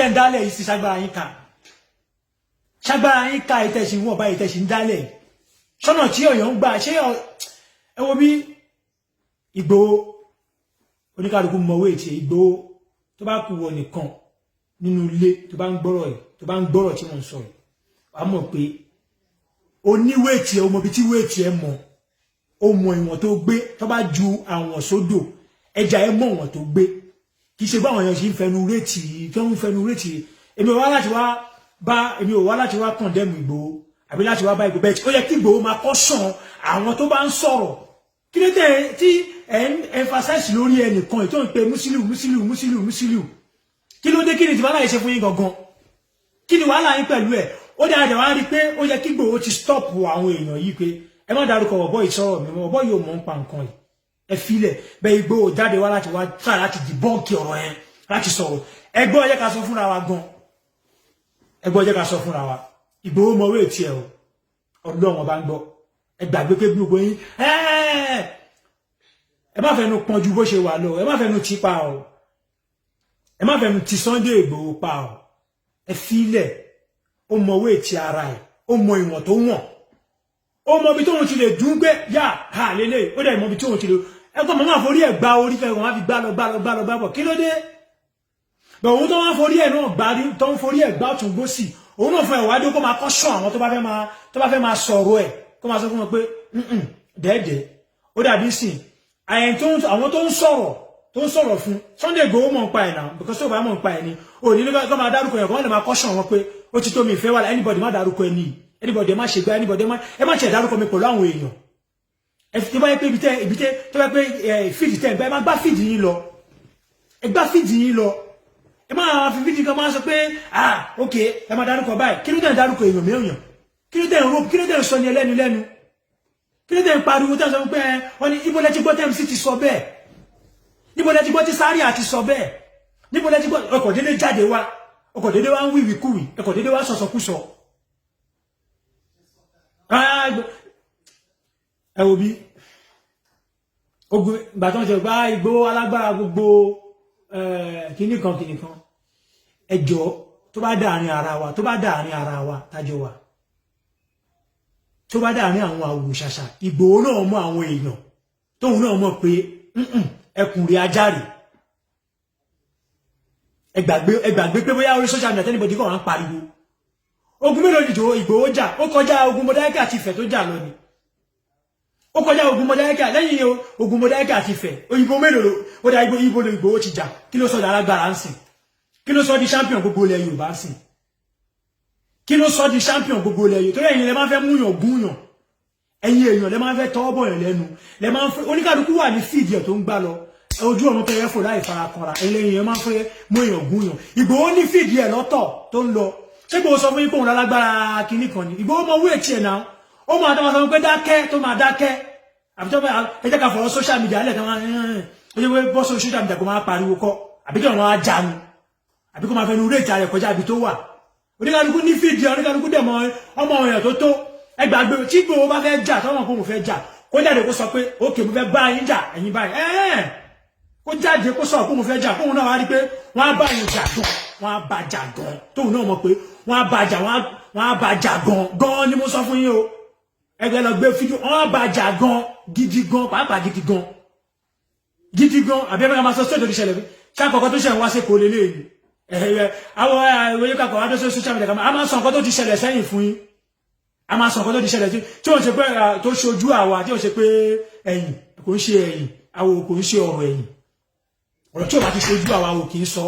tẹ́ ń dálẹ̀ yìí sí ṣagbára yín ká ìtẹ̀sí wọn bá ìtẹ̀sí ń dálẹ̀ sọ́nà tí ọ̀yọ́ ń gbà ṣé ẹ wo bí Ìgbòho oníkàlùkù mọ̀wé tí Ìgbòho tó bá kú wọ nìkan nínú ilé tó bá ń gbọ́rọ̀ tí wọ́n ń sọ̀rọ̀ wàá mọ̀ pé oníwèétì ẹ ọmọ bíi tí wèétì ẹ mọ̀ ó mọ ìwọ̀n tó gbé tó bá ju àwọn sódò ẹja ẹ mọ̀ ìwọ̀n tó gbé kì í ṣe báwọn èèyàn ṣe ń fẹnu rétí tó ń fẹnu rétí èmi ò wá láti wá kọ̀ndẹ́mù Ìgbòho àbí láti wá bá Ìgbòho bẹ́ẹ̀ ó yẹ kí Ìgbòho máa kọ́ṣàn àwọn tó bá ń sọ̀rọ̀ kí ló dé tí ẹ ń emphasize lórí ẹnìkan ètò ìpè Musiliu kí ló dé kí ni tí wàhálà yìí ṣe fún yín gangan kí ni wàhálà yín pẹ̀lú ẹ̀ ó dáa dẹ̀ wá rí i pé ó yẹ kí Ìgbòho ti stop àwọn èèyàn yìí pé ẹ má dárúkọ ọ̀bọ ìsọ̀rọ̀ mi ọ̀bọ yóò mọ̀ ń pa nǹkan yìí ẹ filẹ̀ bẹ́ẹ̀ Ìgbòho jáde wá láti wá try láti dìbọ́ǹkì ọ̀rọ̀ yẹn láti sọ̀rọ̀ ẹgbọ́n jẹ́ ká sọ fúnra wa gan ẹgbọ́n jẹ́ ká sọ fúnra wa Ìgbòho mọ̀ wé tiẹ̀ o ọdún ọmọ bá ń gbọ́ ẹ gbàgbé pé gbogbo yín ẹ má fẹnu pọn ju bó ṣe wà lọ ẹ má fẹnu ti pa o ẹ má fẹnu ti Sunday Ìgbòho pa o ẹ filẹ̀ ó mọ̀ wé ti ara ẹ̀ ó mọ ìwọ̀n tó wọ̀n ó mọ ibi tóun ti lè dún gbé yá ha lélẹ̀ ó dẹ̀ mọ ibi tóun ti lè ẹgbọ́n mọ́ máa forí ẹ̀ gba orí fẹ́ wọn á fi gbá lọ kí ló dé bẹ̀ òun tó wá forí ẹ̀ náà gbá rí tó ń forí ẹ̀ gbá ọ̀tún gbósì òun náà fún ẹ̀ wádìí kó máa kọ́ sọ àwọn tó bá fẹ́ máa sọ̀rọ̀ ẹ̀ kó máa sọ fún wọn pé dẹ́ẹ̀dẹ́ ó dàbí sìn àwọn tó ń sọ̀rọ̀ fún Sunday Igboho mọ̀ ń pa ẹ̀ náà because tó bá mọ̀ ń pa ẹ̀ ni ò ní kó máa dárúkọ ẹ̀ kó wọ́n lè máa kọ́ sọ wọn pé ó ti tó mi ìfẹ́ wà anybody má dárúkọ ẹ̀ nìyí anybody má ṣe gbá anybody ẹ má ṣe dárúkọ mi pẹ̀lú àwọn èèyàn tó bá yẹ pé ibi tẹ́ tó bá yẹ pé fíìdì tẹ́ ẹ má gbá fíìdì yín lọ ẹ gbá fíìdì yín lọ ẹ má fi fíìdì kan máa sọ pé ok ẹ má dárúkọ báyìí kí ló dé ń dárúkọ èèyàn mìíràn kí ló dé ń rope kí ló dé ń sọ ní ẹlẹ́nu lẹ́nu kí ló dé ń pariwo tẹ́ sọ pé wọ́n ní ibo lẹ ti gbọ́ TMC ti sọ bẹ́ẹ̀ níbo lẹ ti gbọ́ tí Zaria ti sọ bẹ́ẹ̀ níbo lẹ ti gbọ́ ọkọ̀ dédé jáde wá ọkọ̀ dédé wá ń wíwì kúwì ọkọ̀ dédé wá sọ̀sọ̀kúsọ ẹ wo bí ogun ìgbà tó ń ṣe bá Ìgbòho alágbára gbogbo kìíní kan ẹjọ́ tó bá dáàrin ara wa tájọ wa tó bá dáàrin àwọn àwòṣàṣà Ìgbòho náà mọ àwọn èèyàn tóun náà mọ̀ pé ẹkùn rí ajáre ẹgbàgbé pé bóyá orí social media tẹ́nibọ̀dì kọ̀ wọ́n ń pariwo ogun mélòó ni Ìgbòho jà ó kọjá ogun Mọdákẹ́kẹ́ àti Ifẹ̀ tó jà lọ ni ó kọjá ogun Mọdákẹ́kẹ́ lẹ́yìn ogun Mọdákẹ́kẹ́ àti Ifẹ̀ òyìnbó mélòó ó dá ibo lè Ìgbòho ti jà kí ló sọ di alágbára ń sìn kí ló sọ di champion gbogbo ilẹ̀ Yorùbá ń sìn kí ló sọ di champion gbogbo ilẹ̀ Yorùbá torí ẹ̀yin lẹ máa fẹ́ múyàn gúnyàn ẹ̀yin èèyàn lẹ máa fẹ́ tọwọ́ bọ̀yàn lẹ́nu lẹ máa fẹ́ oníkàlùkù wà ní fíìdì ẹ̀ tó ń gbá lọ ojú ọ̀run tẹ́yẹ fò láì farakanra ẹ̀yin ẹ̀ máa fẹ́ múyàn gúnyàn Ìgbòho ní fíìdì ẹ̀ lọ́tọ̀ tó ń lọ ṣé Ìgbòho sọ fún yín pé òun lálágbára kinní kan ni Ìgbòho mọ wéè tiẹ̀ náà ó máa tó máa sọ pé dákẹ́ tó máa dákẹ́ àbí tó bá ẹ jẹ́ ká fọ̀rọ̀ social media lẹ̀ tó máa ó yẹ pé bọ́ sórí social media kó máa pariwo kọ́ àbí kí ọ̀nà ajánu àbí kó máa fẹnu réètì rẹ̀ kọjá ibi tó wà oníkálukú ní fídíò oníkálukú dẹ̀ mọ ọmọ èèyàn tó ẹgbàgbé tí Ìgbòho bá fẹ́ jà tọ́wọ́n kó mo fẹ́ jà kó jáde kó sọ pé ókè mo fẹ́ bá yín jà ẹ̀yin báyìí kó jáde kó sọ pé mo fẹ́ jà kóun náà wá rí pé wọ́n á bá yín jà gan wọ́n á bá jà gan tóun náà mọ̀ pé wọ́n á bá jà wọ́n á bá jà gan ni mo sọ fún yín o ẹgbẹ́ lọ gbé fídíò wọ́n á bá jà gan gidi gan pàápàá gidi gan àbí ẹgbẹ́ máa sọ sóòtò ti ṣẹlẹ̀ bí ṣàkọ́kọ́ tó ṣẹ̀ ń wá sí kò lélẹ́yìn àwọn ìwé kakọ̀ wá tó ṣe social media a máa sọ nǹkan tó ti ṣẹlẹ̀ sẹ́yìn fún yín a máa sọ nǹkan tó ti ṣẹlẹ̀ tí ó ń ṣe pé tó ṣojú àwa tí ó ṣe pé ẹ̀yìn kò ń ṣe ẹ̀yìn àwò kò ń ṣe ọ̀rọ̀ ẹ̀yìn ọ̀rọ̀ tí ó bá ti ṣojú àwa ò kì í sọ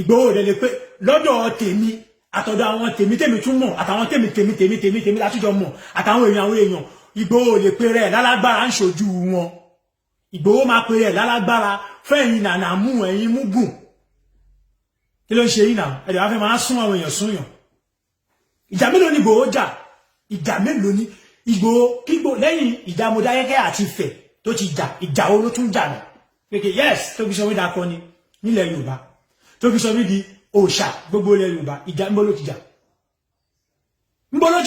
Ìgbòho rẹ̀ lè pé lọ́dọ̀ tèmi àtọ̀dọ̀ àwọn tèmi tún mọ̀ àtàwọn tèmi látújọ mọ̀ àtàwọn èèyàn Ìgbòho lè pe rẹ̀ lálágbára ń ṣojú wọn Ìgbòho máa pe rẹ̀ lálágbára fẹ́yìn nànà mú ẹ̀yìn mú gùn kí ló ń ṣe yìí náà ẹ̀dẹ̀ wá fẹ́ máa sún àwọn èèyàn súnyàn ìjà mélòó ni Ìgbòho jà ìjà mélòó ni Ìgbòho lẹ́yìn ìjà Mọdákẹ́kẹ́ àti Ifẹ̀ tó ti jà ìjà wo ló tún jà náà pé yes tó fi sọ mí dakọ ni nílẹ̀ Yorùbá tó fi sọ mí di òòṣà gbogbo ilẹ̀ Yorùbá ìjà ńbọ ló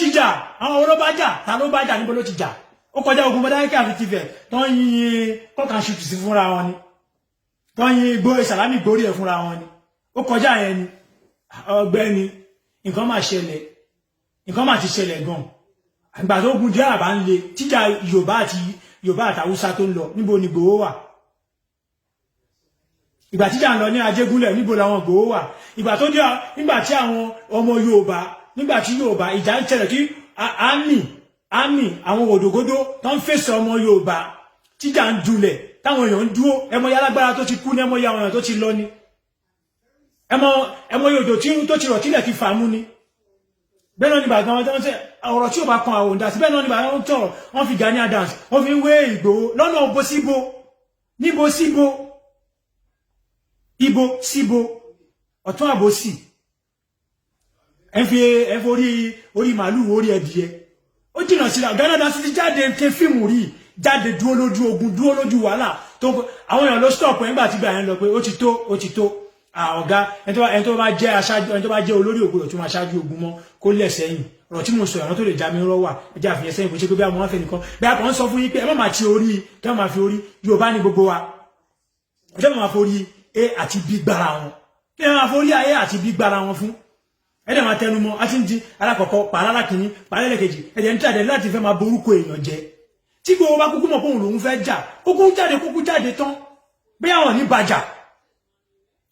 ti jà àwọn ọ̀rọ̀ bá jà ta ló bá jà níbo ló ti jà ó kọjá ogun Mọdákẹ́kẹ́ àti Ifẹ̀ tó ń yin kọ́kàn ṣùtù sí fúnra wọn ni tó ń yin Ìgbòho Sàlámì gbórí ẹ̀ fúnra wọn ni ó kọjá yẹn ni ọ̀gbẹ́ni nǹkan máa ṣẹlẹ̀ nǹkan máa ti ṣẹlẹ̀ gan àgbà tó gun jẹ́ àbá ń le tíjà Yorùbá àti Haúsá tó ń lọ níbo ni Ìgbòho wà ìgbà tíjà ń lọ ní Ajégúnlẹ̀ níbo làwọn Ìgbòho wà ìgbà tó dé nígbà tí àwọn ọmọ Yorùbá nígbà tí Yorùbá ìjà ń ṣẹlẹ̀ kí àmì àwọn òdògódó tó ń fèsì ọmọ Yorùbá tíjà ń dulẹ̀ táwọn èèyàn ń dúró ẹmọ ya alágbára tó ti kú ní ẹmọ ya àwọn èèyàn tó ti lọ ni ẹmọ yòdò tó ti rọ̀ tílẹ̀ ti fà mú ni bẹ́ẹ̀ náà ni bàbá wọn tó ń sẹ́ ọ̀rọ̀ tí ò bá kan àwọn òǹdà sí bẹ́ẹ̀ náà ni bàbá wọn tọ̀rọ̀ wọ́n fi Gani Adams wọ́n fi ń wé Ìgbòho lọ́nà òbó síbo níbo síbo ibo síbo ọ̀tún àbòsí ẹ fi orí màálù orí ẹdìyẹ ó jìnnà síra Gani Adams ti jáde ké fíìmù rí jáde dúró lójú ogun dúró lójú wàhálà tó àwọn èèyàn ló stop ẹ̀ nígbà tí gbà yẹn lọ pé ó ti tó ọ̀gá ẹni tó bá jẹ́ aṣáájú ẹni tó bá jẹ́ olórí ògbódò tó máa ṣáájú ogun mọ́ kó lẹ̀ sẹ́yìn ọ̀rọ̀ tí mo sọ àwọn tó lè já mi rọ́ wà ẹjẹ́ àfihàn sẹ́yìn kò ṣe pé bí àwọn afẹ́ nìkan bí a kàn ń sọ fún yín pé ẹ má máa ti orí kí wọ́n máa fi orí Yorùbá ní gbogbo wa ọjọ́ máa forí A àti B gbára wọn kí wọ́n máa forí A àti B gbára wọn fún ẹ̀dẹ̀ máa tẹnu mọ́ àti ń di alákọ̀ọ́kọ́ pàrọ̀ kìíní pàrọ̀ ẹlẹ́kejì ẹ̀dẹ̀ ń tàdé láti fẹ́ máa borúkọ èèyàn jẹ tí gbogbo bá kúkú mọ̀ pé òun lòun fẹ́ jà kúkú jáde tán bí àwọn ní bàjà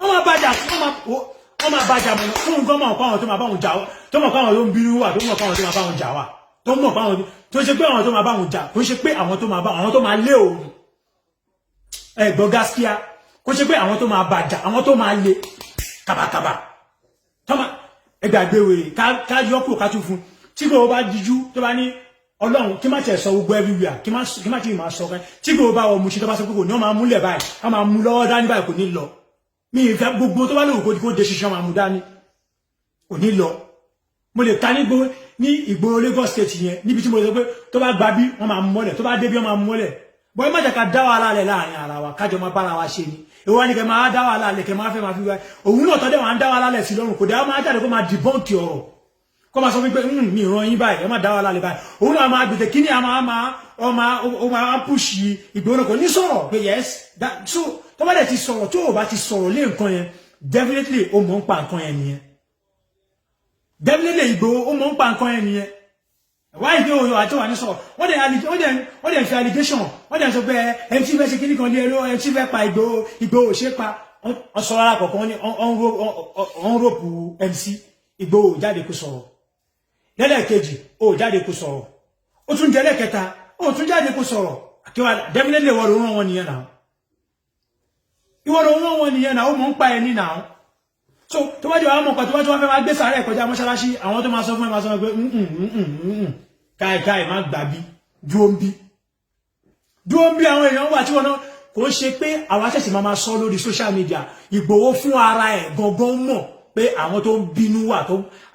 wọ́n máa bàjà mọ̀ fún nǹkan mọ̀ pàwọn tó máa bá wọn jà tó mọ̀ pàwọn tó ń bínú wà tó mọ̀ pàwọn tó máa bá wọn jà wà tó mọ̀ pàwọn tó ṣe pé àwọn tó máa bá wọn jà kò ṣe pé àwọn tó máa lé òun ẹ̀gbọ́n gaskiya kò ṣe pé àwọn tó máa bàjà àwọn tó máa lé kàbàkàbà ẹgbàgbé wèrè ká yọ kúrò ká tún fún tí gbogbo bá dijú tó bá ní Ọlọ́run kí má tẹ̀ sọ gbogbo everywhere kí má tí máa sọ tí gbogbo bá wọ Mùṣín tó bá sọ pé kò ní wọ́n máa múlẹ̀ báyìí wọ́n máa mú lọ́wọ́ dání báyìí kò ní lọ mi ìfẹ́ gbogbo tó bá lè kó dé ṣiṣẹ́ máa mú dání kò ní lọ mo lè ta ní ìgboro Lagos State yẹn níbi tí mo lè sọ pé tó bá gba bí wọ́n máa mú mọ́lẹ̀ tó bá dé bí wọ́n máa mú mọ́lẹ̀ bọ́ ẹ má jẹ́ ká dá wàhálà lẹ̀ láàrin ara wa kájọ máa bára wa ṣe ni ìwọ ni kẹ máa dá wàhálà lẹ̀ kẹ máa fẹ́ máa fi wá òun náà tọ́jú àwọn dá wàhálà lẹ̀ sí lọ́rùn kò dá máa jáde kó máa dìbọ́ǹkì ọ̀rọ̀ kó máa sọ fún mi pé mi ìran yín báyìí ẹ má dá wàhálà lẹ̀ báyìí òun náà máa gbèdè kíní ó máa pùṣì ìgbóná kò ní sọ̀rọ̀ pé yes so tó bá dẹ̀ ti sọ̀rọ̀ tó o bá ti sọ̀rọ̀ lé nǹkan yẹn definitely ó mọ̀ ń pa nǹkan yẹn nìyẹn definitely Ìgbòho ó mọ̀ ń pa nǹkan yẹn nìyẹn why do you àti wà ní sọ̀rọ̀ wọ́n dẹ̀ fi allegation wọ́n dẹ̀ sọ pé ẹni tí fẹ́ ṣe kíní kan lé ẹlò ẹni tí fẹ́ pa Ìgbòho ṣe pa ọ̀sọ̀ ara kọ̀ọ̀kan wọ́n ní ọ̀n rọ́pù MC Ìgbòho jáde kó sọ̀rọ̀ lẹ́lẹ́kejì ó jáde kó sọ̀rọ̀ ó tún jẹ́ lẹ́kẹta ó tún jáde kó sọ̀rọ̀ àkíwá definitely ìwọ ló rán wọn nìyẹn náà ìwọ ló rán wọn nìyẹn náà ó mọ̀ ń pa ẹni náà so tó bá jẹ́ àwọn ọmọ kan tó bá jẹ́ wọ́n fẹ́ máa gbé sàárẹ̀ kọjá mọ́ṣáláṣí àwọn tó máa sọ fún ẹ máa sọ pé káì má gbàbí dúró ń bí àwọn èèyàn wà tí wọ́n náà kò ń ṣe pé àwọn aṣẹ̀ṣẹ̀ máa sọ lórí social media Ìgbòho fún ara ẹ̀ gangan mọ̀ pé àwọn tó ń bínú wà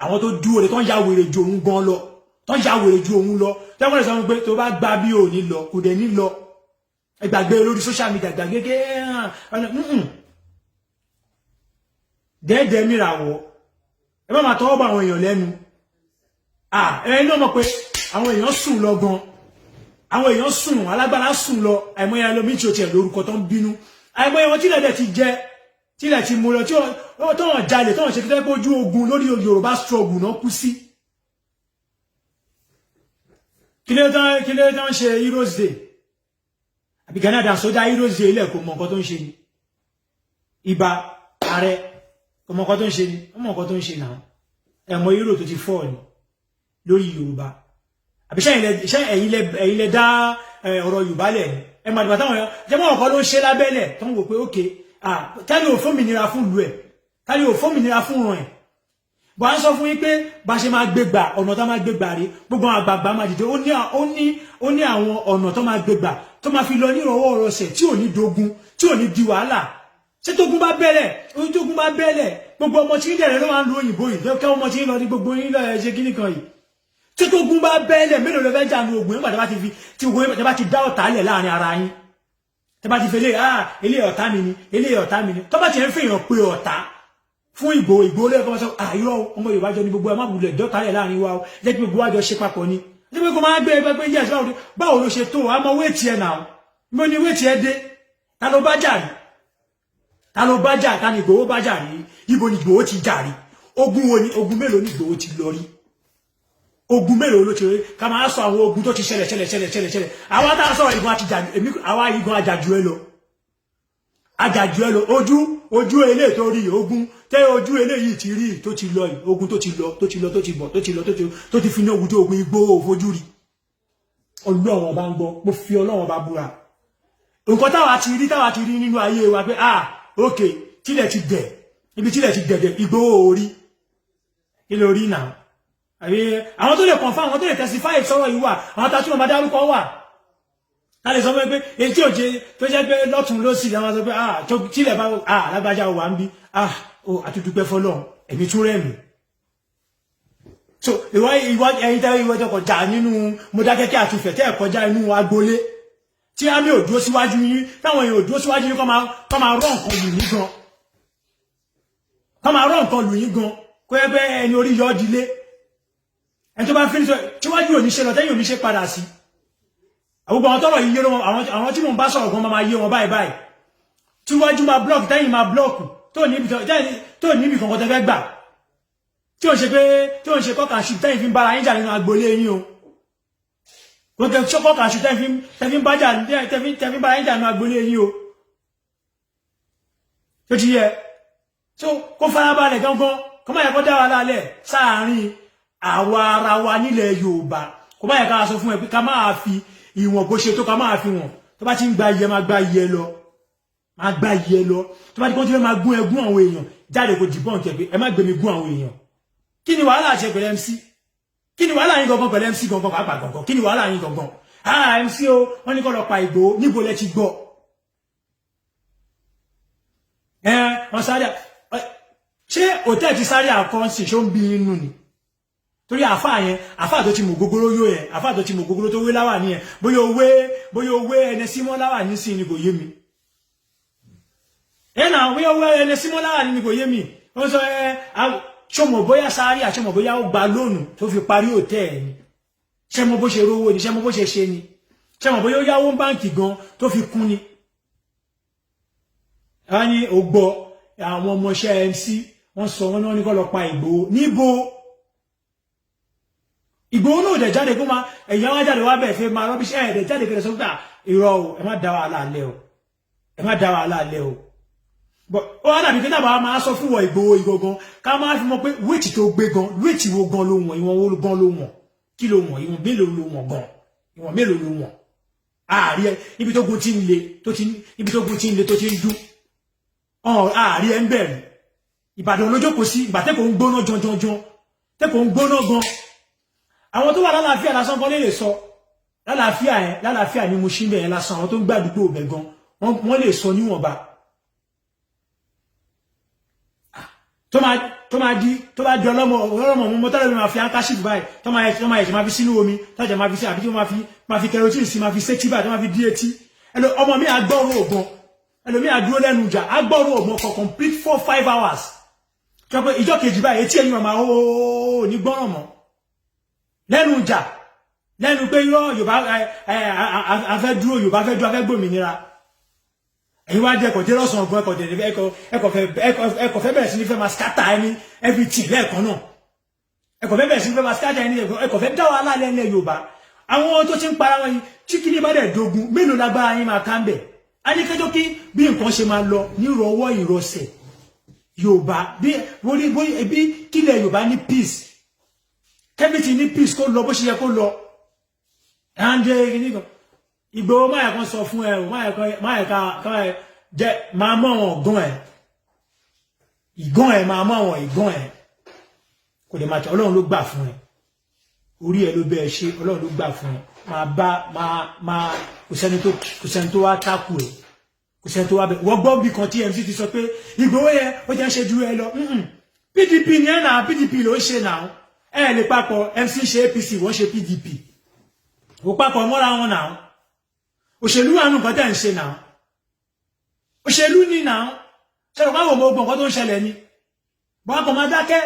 àwọn tó dúró tó ń ya wèrè ju òun gan lọ tó ń ya wèrè ju òun lọ tó ń sọ pé tó bá gbà bí ò ní lọ kò dẹ̀ ní lọ ẹgbàgbé lórí social media gbàgbé dẹ́ẹ̀dẹ́ mìràwọ̀ ẹ má máa tọwọ́ bá àwọn èèyàn lẹ́nu ẹ̀yin náà mọ̀ pé àwọn èèyàn sùn lọ gan àwọn èèyàn sùn alágbára sùn lọ àìmọye ẹlòmíì tí ó tiẹ̀ lórúkọ tó ń bínú àìmọye wọn tílẹ̀ dẹ̀ ti jẹ tílẹ̀ ti mú lọ tí wọ́n jalè tí wọ́n ṣe fẹ́ pójú ogun lórí Yorùbá struggle náà kú sí kí ló tán ṣe Heroes Day àbí Gani Adams sójà Heroes Day ilẹ̀ kò mọ̀ nǹkan tó ń ṣe ni ìbá ààrẹ ọmọ nǹkan tó ń ṣe ni ọmọ nǹkan tó ń ṣe náà ẹ̀mọ hero tó ti fọ́ ni lórí Yorùbá àbí ṣé ẹ̀yin lẹ dá ọ̀rọ̀ Yorùbá lẹ̀ ni ẹ máa dìbò táwọn jẹ́ mọ́ ọ̀kan ló ń ṣe lábẹ́lẹ̀ tó ń wò pé ókè tálí ò fómìnira fún ìlú ẹ̀ tálí ò fómìnira fún ràn ẹ̀ bọ́ à ń sọ fún yín pé bá ṣe máa gbégbà ọ̀nà tó máa gbégbà rí gbogbo àwọn àgbààgbà máa dìde ó ní àwọn ọ̀nà tó máa gbégbà tó máa fi lọ ní ìrọ̀wọ́ ọ̀rọ̀sẹ̀ tí ò ní dogun tí ò ní di wàhálà ṣé tógun bá bẹ́lẹ̀ gbogbo ọmọ tí ń dẹ̀rẹ̀ ló máa ń lo òyìnbó yìí kẹ́ ọmọ tí ń lọ ní gbogbo yín lọ ṣe kíní kan yìí tí tógun bá bẹ́lẹ̀ mélòó lọ fẹ́ jà ní ogun nígbà tí ogun bá ti dá ọ̀tá lẹ̀ láàrin ara yín tẹ́ bá ti fẹ́ ilé ọ̀tá mi ni ilé ọ̀tá mi ni tó bá ti ń fi èèyàn pé ọ̀tá fún Ìgbòho lẹ́ẹ̀kan sọ irọ́ ọmọ Yorùbá jọ ní gbogbo ẹ má wulẹ̀ dọ́ta lẹ̀ láàrin wa o jẹ́ kí gbogbo wa jọ ṣe papọ̀ ni jẹ́ pé kó máa gbé ẹgbẹ́ pé yíyá báwo ló ṣe tó àmọ́ wéètì ẹ̀ náà mo ní wéètì ẹ dé ta ló bá jà rí ta ló bá jà ta ni Ìgbòho bá jà rí ibo ni Ìgbòho ti jà rí ogun wo ni ogun mélòó ni Ìgbòho ti lọ rí ogun mélòó ló ti rí ká máa sọ àwọn ogun tó ti ṣẹlẹ̀ àwa tá sọ ìgbọn àti jàjú èmi àwa ìgbọn àjàjú ẹ lọ ojú ele tó rí ogun tẹ ojú ele yìí ti rí tó ti lọ ogun tó ti lọ tó ti fi ní ogun tó ogun Ìgbòho fojú rí Ọlọ́run bá ń gbọ́ mo fi Ọlọ́run bá búra nǹkan táwa ti rí nínú ayé wa pé okay tílẹ̀ ti dẹ̀ ibi tílẹ̀ ti dẹ̀dẹ̀ Ìgbòho orí kí ló rí náà àwọn tó lè confirm àwọn tó lè testify sọ̀rọ̀ yìí wà àwọn tá tún ma dárúkọ wà ká lè sọ pé èyí tí ò jẹ́ tó jẹ́ pé lọ́tún ló sì àwọn sọ pé tó tílẹ̀ bá lágbájá wà ń bí àtúndúpẹ́ fọ́lọ́run ẹ̀mí tún rẹ̀ mí so ẹ̀yin tẹ́wọ́ ìwọ́ tọkọ̀ jà nínú Mọdákẹ́kẹ́ àti Ifẹ̀ tẹ́ kọjá inú agboolé tí a mi ò dúró síwájú yín táwọn èèyàn ò dúró síwájú yín kọ́ máa rọ́ nǹkan lù yín gan kọ́ máa rọ́ nǹkan lù yín gan kó yẹ pé ẹni orí yọ dilé ẹni tó bá fi sọ tíwájú ò ní ṣe lọ tẹ́yìn ò ní ṣe padà sí àwọn àwọn tọ́rọ̀ yìí yé wọn àwọn tí mò ń bá sọ̀rọ̀ gan máa yé wọn báyìí tíwájú máa block tẹ́yìn máa block tó níbi kankan tẹ́ fẹ́ gbà tí ò ń ṣe kọ́kà ṣù tẹ́yìn fi ń bára yín jà nínú agboolé yín o wọ́n kẹ́ kọ́kà ṣù tẹ́yìn fi ń bára yín jà nínú agboolé yín o tó ti yẹ so kó farabalẹ̀ gangan kó má yẹ kó dá wa lálẹ̀ sáàárín àwa ara wa nílẹ̀ Yorùbá kó má yẹ ká sọ fún ẹ pé ká máa fi ìwọ̀n bó ṣe tó ká máa fi wọ̀n tó bá ti ń gba iye máa gba iye lọ tó bá ti kọ́ tí fẹ́ máa gún ẹgún àwọn èèyàn jáde kò dìbọn kẹ̀ pé ẹ má gbé mi gún àwọn èèyàn kí ni wàhálà ṣe pẹ̀lú MC kí ni wàhálà yín gangan pẹ̀lú MC gangan pàápàá gangan kí ni wàhálà yín gangan MC o wọ́n ní kó lọ pa Ìgbòho níbo lẹ ti gbọ́ wọ́n sáré ṣé hòtẹ́ẹ̀lì ti sáré àkọ́ǹsì ṣó ń bí inú ni torí àfáà tó ti mú gogoro yó yẹn àfáà tó ti mú gogoro tó wé láwà ní yẹn bóyá owé ẹni símọ́ láwà ní sí ni kò yé mi ẹ̀nà owé ẹni símọ́ láwà ní kò yé mi wọ́n sọ ṣọmọ bóyá sáré àṣọmọ bóyá ó gba lónù tó fi parí hòtẹ́ẹ̀lì ni ṣé mo bó ṣe rówó ni ṣé mo bó ṣe ṣe ni ṣé mo bóyá ó yáwó báǹkì gan tó fi kún ni wọ́n ní ó gbọ́ àwọn ọmọọṣẹ́ MC wọ́n sọ wọ́n náà ní kó lọ pa Ìgbòho níbo Ìgbòho náà dẹ̀ jáde kó máa ẹ̀yàn wá jáde wá bẹ̀ fẹ́ máa rọ́bíṣẹ́ ẹ̀ẹ́dẹ̀ jáde kẹrẹ sọ́gbà irọ́ o ẹ má dá wàhálà alẹ́ o but ó wá dàbí kí tàbá máa sọ fún wọ Ìgbòho ìgangan ká máa fi mọ̀ pé wéètì tó gbé gan wéètì wo gan ló wọ̀n ìwọ̀n wo gan ló wọ̀n kí ló wọ̀n ìwọ̀n mélòó ló wọ̀n gan ìwọ̀n mélòó ló wọ̀n ààrí ẹ ibi tó gun ti ń le tó ti ń dún ààrí ẹ ń bẹ̀rù Ìbàdàn olójókòó sí ìgbà tẹ́kọ̀ọ́ ń gbóná janjanjan tẹ́kọ̀ọ́ ń gbóná gan àwọn tó wà lálàáfíà lásán kan lè sọ lálàáfíà ni mo ṣí bẹ̀yẹn lásán àwọn tó ń gbàdúgbò bẹ̀ gan wọ́n lè sọ níwọ̀nba tó bá di ọlọ́mọ mọ́ tọ́lẹ̀ mi máa fi handkerchief báyìí tó máa ẹ̀ṣẹ̀ máa fi sínú omi tọ́jà máa fi sí àbí tí wọ́n máa fi kerosene sí máa fi sétí báyìí tó máa fi dí etí ọmọ mi àgbọ̀rún ògbọ́n ẹlòmí àdúró lẹ́nu ìjà àgbọ̀rún ògbọ́n for complete 4-5 hours tó pé ìjọ kejì báyìí etí ẹ̀yìn máa ó ní gbọ́ràn mọ́ lẹ́nu ìjà lẹ́nu pé yọ́ Yorùbá afẹ́ dúró Yorùbá fẹ́ dúró afẹ́ gbòmìnira ẹ̀yin wá jẹ́ kọ̀dé lọ́sàn ọgbọ́n ẹkọ̀ fẹ́ bẹ̀rẹ̀ sí ní fẹ́ máa scatter ẹni everything lẹ́ẹ̀kan náà ẹkọ̀ fẹ́ bẹ̀rẹ̀ sí ní fẹ́ máa scatter ẹni ẹkọ̀ fẹ́ dá wàhálà lẹ́lẹ̀ Yorùbá àwọn tó ti ń para wọn yìí tí kí ní bá dẹ̀ dogun mélòó lágbára yín máa ká ń bẹ̀ a ní kẹjọ́ kí bí nǹkan ṣe máa lọ nírọ̀wọ́ ìrọsẹ̀ Yorùbá bí kílẹ̀ Yorùbá ní peace kẹ́bìtì ní peace kó lọ bó ṣe yẹ kó lọ ẹ̀hánjẹ́ ìgbìnìkan Ìgbòho máa kan sọ fún ẹ máa ká jẹ́ máa mọ́ àwọn ìgán ẹ̀ máa mọ́ àwọn ìgán ẹ̀ kò dẹ̀ máa tẹ́ Ọlọ́run ló gbà fún ẹ orí ẹ ló bẹ́ẹ̀ ṣe Ọlọ́run ló gbà fún ẹ máa kò sẹ́ni tó wá tákù ẹ̀ kò sẹ́ni tó wá bẹ̀ wọ́n gbọ́ bí kan tí MC ti sọ pé Ìgbòho yẹ ó jẹ́ ṣe dúró ẹ lọ PDP ní ẹ̀ náà PDP ló ń ṣe náà ẹ̀ lè papọ̀ MC ṣe APC wọ́n ṣe PDP ó papọ̀ mọ́ra wọn náà òṣèlú wà nǹkan tẹ́ ń ṣe náà òṣèlú ní náà ṣẹlẹ̀ káwọn ọmọ ogun nǹkan tó ń ṣẹlẹ̀ ni bọ́n kọ̀ máa dákẹ́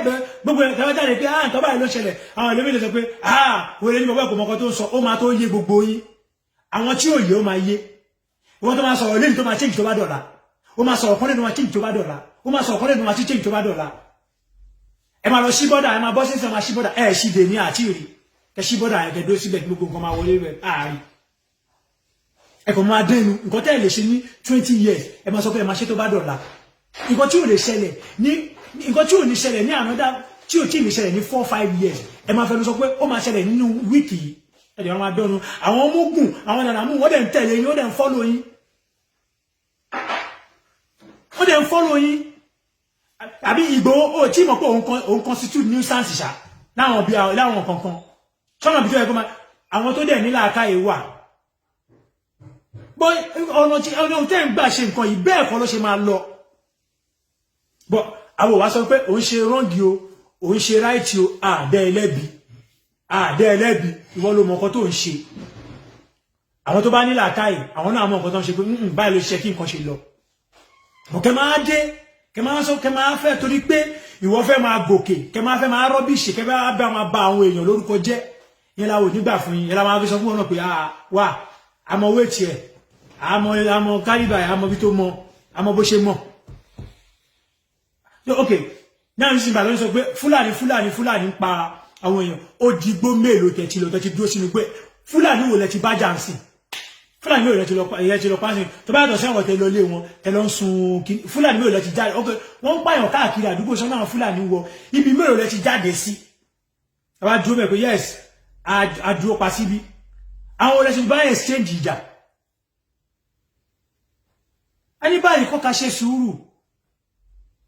gbogbo ẹ̀kọ́ jáde pé nǹkan báyìí ló ṣẹlẹ̀ àwọn ìlú mílẹ̀ sọ pé wèrè ní bàbá ẹ̀kọ́ mọ́kàn tó ń sọ ó máa tó yé gbogbo yín àwọn tí ò yé ó máa yé ìwọ́n tó máa sọ̀rọ̀ lẹ́yìn tó máa change tó bá dọ̀la ó máa sọ̀rọ̀ kọ́lẹ̀ tó máa change tó bá dọ̀la ó máa sọ̀rọ̀ kọ́lẹ̀ tó máa change tó bá dọ̀la ẹ máa lọ sí bọ́dà ẹ máa bọ́ sí máa sí bọ́dà ẹ ṣì dè ní àti rí ẹ sí bọ́dà ẹ kẹdó síbẹ̀ gbogbo nǹkan máa wọlé rẹ̀ àárín ẹ kò máa dé inú nǹkan tẹ́ ẹ lè ṣe ní 20 years ẹ máa sọ pé ẹ máa ṣe tó bá dọ̀la nǹkan tí ò lè ṣẹlẹ̀ ní nǹkan tí ò ní ṣẹlẹ̀ ní ànádá tí ò tí ì lè ṣẹlẹ̀ ní 4-5 years ẹ máa fẹ́ lọ sọ pé ó máa ṣẹlẹ̀ nínú wíìkì yìí ẹ̀dẹ̀ wọn máa dọ́nu àwọn ọmọ ogun àwọn nànàmú wọ́n dẹ̀ ń tẹ̀lé yín wọ́n dẹ̀ ń fọ́lọ̀ yín wọ́n dẹ̀ ń fọ́lọ̀ yín àbí Ìgbòho ó tí mọ̀ pé òun constitute nuisance ṣá láwọn bí láwọn kankan sọ́nà bí tó yẹ kó máa àwọn tó dẹ̀ nílà àkáyè wà bọ́ ọ̀nà tẹ́ ń gbà ṣe nǹkan yìí bẹ́ẹ̀ kọ́ ló ṣe máa lọ bọ́ àwọn òwá sọ pé òun ṣe rọ́ǹgì o òun ṣe ráìtì o àdẹ́ ẹlẹ́bi ìwọ ló mọ̀ nǹkan tó ń ṣe àwọn tó bá nílà àkáyè àwọn náà mọ̀ nǹkan tó ń ṣe pé báyìí ló ṣe kí nǹkan ṣe lọ kẹ máa dé kẹ máa sọ kẹ máa fẹ́ torí pé ìwọ fẹ́ máa gòkè kẹ máa fẹ́ máa rọ́bìṣì kẹ máa bá máa ba àwọn èèyàn lórúkọ jẹ́ yẹn la wò nígbà fún yín yẹn la máa fi sọ fún wọn náà pé wà àmọ́ owó ètì ẹ̀ àmọ́ kálíbà ẹ̀ àmọ́ bí tó mọ àmọ́ bó ṣe mọ̀ ok náà ní sinmi àlọ́ sọ pé fúlàní pa àwọn èèyàn ó digbó mélòó tẹ̀tí lọ tẹ̀tí dúró sínú pé fúlàní wò lẹ ti bá jà ń sìn fúlàní mélòó lẹ ti lọ pa sí tó bá yàtọ̀ sí àwọn tẹ lọ lé wọn tẹ lọ ń sun fúlàní mélòó lẹ ti jáde ok wọ́n ń pààyàn káàkiri àdúgbò sọ́nà àwọn fúlàní wọ ibi mélòó lẹ ti jáde sí ẹ wá dúró mẹ́ pé yes àdúró pa síbi àwọn olè ṣe bá exchange ìjà ẹni báyìí kọ́ ká ṣe sùúrù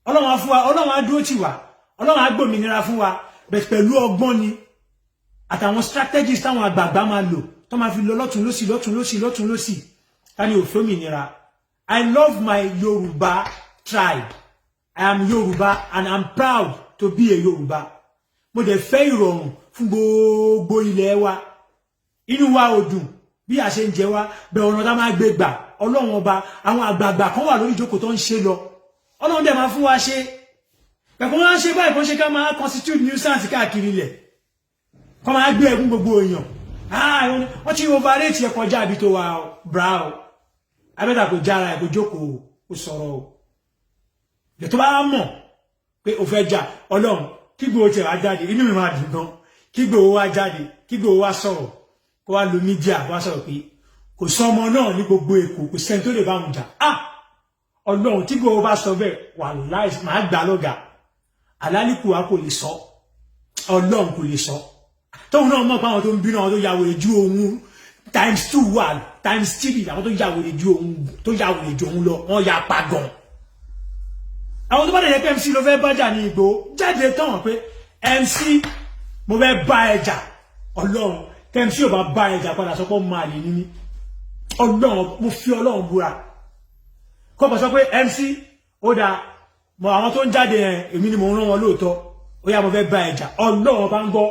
ọlọ́run á fún wa ọlọ́run á dúró tì wá ọlọ́run á gbòmìnira fún wa pẹ̀lú ọgbọ́n ni àtàwọn strategies táwọn àgbààgbà máa lò tó máa fi lọ lọ́tún lọ́sì ká ní òfin òmìnira. I love my Yoruba tribe. I am Yoruba and I'm proud to be a Yoruba. Mo dẹ̀ fẹ́ ìrọ̀rùn fún gbogbo ilẹ̀ wa inú wa ò dùn bí a ṣe ń jẹ wá bẹ́ẹ̀ ọ̀nà tá máa gbé gbà ọlọ́run ọba àwọn àgbààgbà kan wà lórí ìjókòó tó ń ṣe lọ ọlọ́run dẹ̀ máa fún wa ṣe pẹ̀kọ́ máa ń ṣe báyìí kan ṣe ká máa constitute nuisance káàkiri ilẹ̀ kọ́ máa gbé ẹ̀gún gbogbo èèyàn wọ́n ti overrate ẹ̀ kọjá àbí tó wà bra o abẹ́ta kò jára ẹ̀ kò jókòó kò sọ̀rọ̀ o lè tó bá mọ̀ pé o fẹ́ jà ọlọ́run kí Ìgbòho tẹ̀ wá jáde inú mi máa dùn gan kí Ìgbòho wá jáde kí Ìgbòho wá sọ̀rọ̀ kó wá lo mídíà wá sọ̀rọ̀ pé kò sọmọ náà ní gbogbo Èkó kò sẹ́ni tó lè bá wọn jà ọlọ́run tí Ìgbòho bá sọ bẹ́ẹ̀ wà láì máa gbà lọ́gà àlálìkù wa kò lè sọ ọlọ́run kò lè sọ tóun náà mọ̀ pé àwọn tó ń bínú àwọn tó yàwó ju òun ×2 wà ×3 àwọn tó yàwó ju òun lọ wọ́n ya pa gan àwọn tó bá dẹ̀ pé MC ló fẹ́ bájà ní Ìgbòho jáde tán pé MC mo fẹ́ bá ẹjà ọlọ́run MC ò bá ẹjà padà sọ pé máa lè ní mí ọlọ́run mo fi ọlọ́run búra kọ́pọ̀ sọ pé MC ó dáa mọ àwọn tó ń jáde yẹn èmi ni mo rán wọn lóòótọ́ ó yá mo fẹ́ bá ẹjà ọlọ́run bá ń gbọ́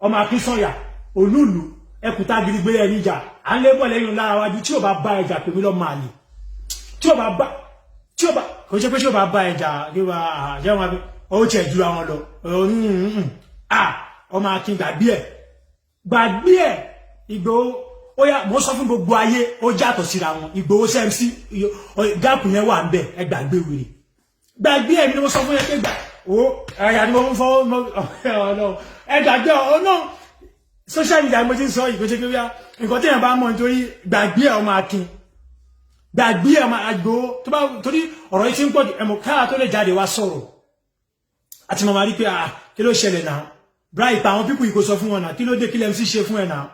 ọmọ Akínsànyà olúùlú ẹkùtà gidigbé ẹ níjà à ń lébọ̀ lẹ́yìn lára wájú tí ò bá ẹjà pèmí lọ́ máa lè tí ò bá kò ṣe pé tí ò bá ẹjà níwá àjẹun abẹ ó tiẹ̀ ju àwọn lọ ọmọ Akin gbàgbé ẹ̀ Ìgbòho ó yá mo sọ fún gbogbo ayé ó jàtọ̀ síra wọn Ìgbòho MC gáàpù yẹn wà ń bẹ̀ ẹ gbàgbé wèrè gbàgbé ẹ̀ ni mo sọ fún yẹn pé gbà ó ẹ̀yà ni mo fún fọwọ́ ẹ gbàgbé ọ̀nà social media mo ti ń sọ ìgbésẹ̀ pé wíyá nǹkan tí èèyàn bá mọ̀ nítorí gbàgbé ẹ̀ ọmọ Akin gbàgbé ẹ̀ ọmọ Ìgbòho tó bá torí ọ̀rọ̀ yìí ti ń pọ̀ ẹ̀mọ̀ káà tó lè jáde wá sọ̀rọ̀ àti màmá rí pé kí ló ṣẹlẹ̀ náà bright àwọn pípù yìí kò sọ fún wọn náà kí ló dé kí lẹ́mí sí ṣe fún ẹ̀ náà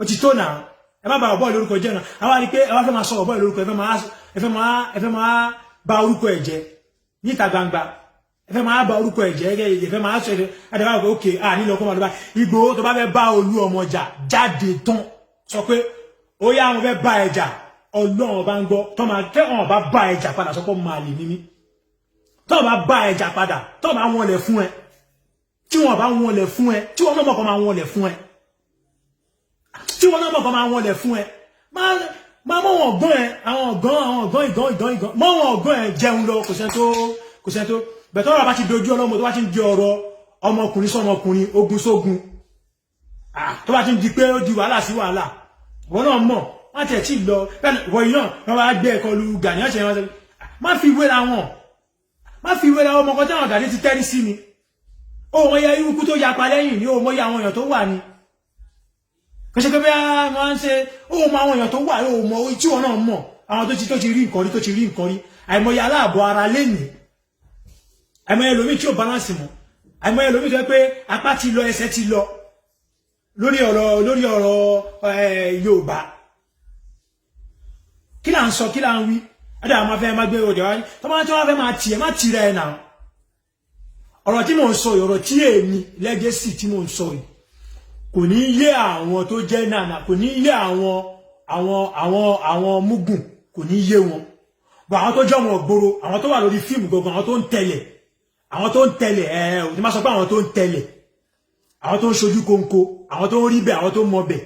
ó ti tó náà ẹ má bà ọ̀bọ̀ lórúkọ jẹ́ náà àwọn àrí pé ẹ wá fẹ́ máa sọ ọ̀bọ̀ lórúkọ ẹ fẹ́ máa bà orúkọ ẹ̀ jẹ́ níta gbangba ẹ fẹ́ máa bà orúkọ ẹ̀ jẹ́ ẹ fẹ́ máa sọ ẹ̀ adé bá wọ òkè nílò ọkọ̀ máa lọ bá Ìgbòho tó bá fẹ́ bá olú ọmọ jà jáde tán sọ pé ó yá àwọn fẹ́ bá ẹ jà ọlọ́run bá ń gbọ́ tó máa tẹ́ ọ̀n bá ẹ jà padà sọ pé máa lè ní mí tó bá ẹ jà padà tó bá wọn lẹ̀ fún ẹ tí wọn bá wọn lẹ̀ fún ẹ tí wọn náà mọ̀kàn máa wọn lẹ̀ fún ẹ tí wọn náà mọ̀kàn máa wọn lẹ̀ fún ẹ máa mọ́ wọn ọ̀gán ẹ àwọn ọ̀gán ìgán mọ́ wọn ọ̀gán ẹ jẹun lọ kò sẹ́ tó bẹ̀tọ́ ọ̀rọ̀ bá ti dojú ọlọ́mọ tó bá ti ń di ọ̀rọ̀ ọmọkùnrin sọmọkùnrin ogun sógun tó bá ti ń di pé ó di wàhálà sí wàhálà wọn náà mọ̀ wọ́n ti ẹ̀ tí lọ wọ̀nyí náà wọ́n bá gbé ẹ̀kọ́ lu Gani ọ̀sẹ̀ wọn má fi wéra wọn ọmọkan tí àwọn Gani ti tẹ́rí sí mi o mo ya irú kú tó yapa lẹ́yìn ni o mo ya àwọn èèyàn tó wà ni ko se pé bí wọ́n ṣe o mo àwọn èèyàn tó wà o mo tí wọ́n náà mọ̀ àwọn tó ti rí nǹkan rí àìmọye aláàbọ̀ ara lẹ́yìn àìmọye lomi tí ó balance mọ́ àìmọye lomi tó pé apá ti lọ ẹsẹ̀ ti lọ lórí ọ̀rọ̀ Yorùbá kí là ń sọ kí là ń wí ada ma fẹ́ má gbé ode wa tó ma fẹ́ má ti ẹ má ti rẹ na ọ̀rọ̀ tí mo ń sọ ọ̀rọ̀ tí èmi legacy tí mo ń sọ yìí kò ní yé àwọn tó jẹ́ nana kò ní yé àwọn mugun kò ní yé wọn bo àwọn tó jọ wọn gboro àwọn tó wà lórí fíìmù gogo àwọn tó ń tẹ̀lé o ti ma sọ pé àwọn tó ń tẹ̀lé àwọn tó ń ṣojú konko àwọn tó ń rí bẹ́ẹ̀ àwọn tó mọ̀ bẹ́ẹ̀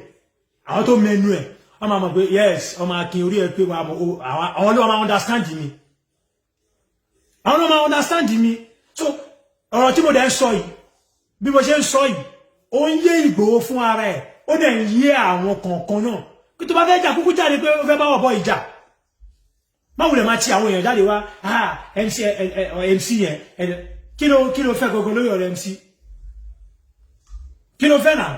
àwọn tó menu ẹ̀ wọ́n máa mọ̀ pé yes ọmọ akin orí ẹ̀ pé àwọn ló máa understand mi àwọn ló máa understand mi so ọ̀rọ̀ tí mo dẹ̀ ń sọ yìí bí mo ṣe ń sọ yìí ó ń yé Ìgbòho fún ara ẹ̀ ó dẹ̀ ń yé àwọn kọ̀ọ̀kan náà kí tó bá fẹ́ jà kúkú jáde pé ó fẹ́ bá wọ̀ bọ́ ìjà má wulẹ̀ máa ti àwọn èèyàn jáde wá MC yẹn kí ló fẹ́ gbogbo lórí ọ̀rọ̀ MC kí ló fẹ́ náà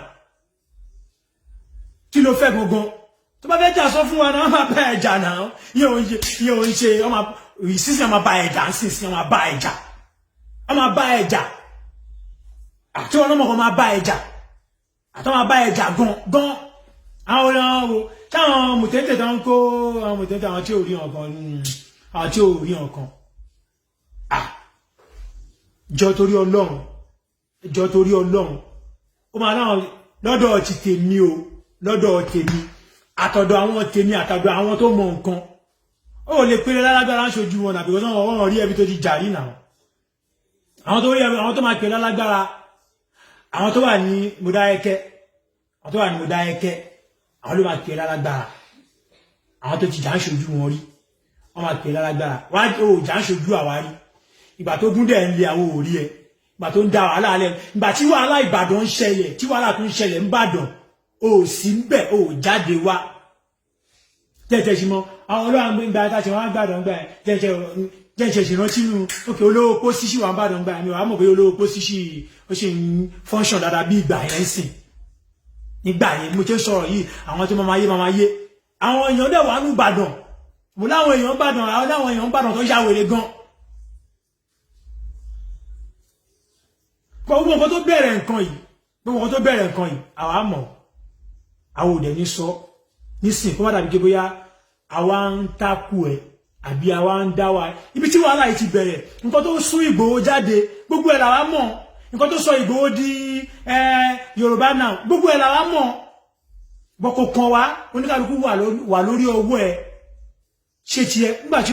kí ló fẹ́ gbogbo tó bá fẹ́ jà sọ fún wa náà máa bá ẹjà náà yóò ń ṣe ọmọ ìsísìn ọmọ bá ẹjà ń sísìn ọmọ bá ẹjà ọmọ bá ẹjà àti wọn lọ́mọ kan máa bá ẹjà àtọ́ máa bá ẹjà gan àwọn olóòwò táwọn mùtẹ́tẹ̀ tó ń kó àwọn mùtẹ́tẹ̀ àwọn tí ò rí ọ̀kan àwọn tí ò rí ọ̀kan jọ torí Ọlọ́run ó máa náà lọ́dọ̀ ti tèmi o lọ́dọ̀ tèmi àtọ̀dọ̀ àwọn tèmi àtọ̀dọ̀ àwọn tó mọ nǹkan ó lè pèrè lálágbára ń ṣojú wọn nàbí wọ́n rí ẹbí tó ti jàrí náà àwọn tó rí ẹbí àwọn tó máa pèrè lálágbára àwọn tó wà ní Mọdákẹ́kẹ́ àwọn ló máa pèrè lálágbára àwọn tó ti jà ń ṣojú wọn rí wọ́n máa pèrè lálágbára wá ó jà ń ṣojú àwárí ìgbà tó gún dẹ̀ ń lé àwọn òrí ẹ ìgbà tó ń da wàhálà alẹ́ ìgbà tí wàhálà Ìbàdàn ń ṣẹlẹ̀ tí wàhálà tó ń ṣẹlẹ̀ ń Ìbàdàn ó sì ń bẹ̀ ó jáde wá tẹ́tẹ́ sí mọ́ àwọn olóhàn gbé ìgbà tàṣẹ wọn gbàdàn gbà tẹ́tẹ́ sí rántí nù ókè olówó pó síṣì wà ń bàdàn gbà mi wà mọ̀ pé olówó pó síṣì ó ṣe ń fọ́nṣọ̀n dáadáa bí ìgbà yẹn sìn nígbà yẹn mo ṣe sọ̀rọ̀ yìí àwọn tó máa yé àwọn èèyàn dẹ̀ wà ní Ìbàdàn mo láwọn èèyàn Ìbàdàn tó yáwèrè gan gbogbo nǹkan tó bẹ̀rẹ̀ nǹkan yìí àwa mọ̀ àwọn òdẹ̀ ní sọ nísìn kó má dàbí pé bóyá àwa ń takú ẹ̀ àbí àwa ń dá wa ibi tí wàhálà yìí ti bẹ̀rẹ̀ nǹkan tó sún Ìgbòho jáde gbogbo ẹ̀ làwa mọ̀ nǹkan tó sọ Ìgbòho di Yorùbá náà gbogbo ẹ̀ làwa mọ̀ bọ́kọ̀ kan wá oníkàlùkù wà lórí ọwọ́ ẹ̀ ṣe tiẹ̀ nígbà tí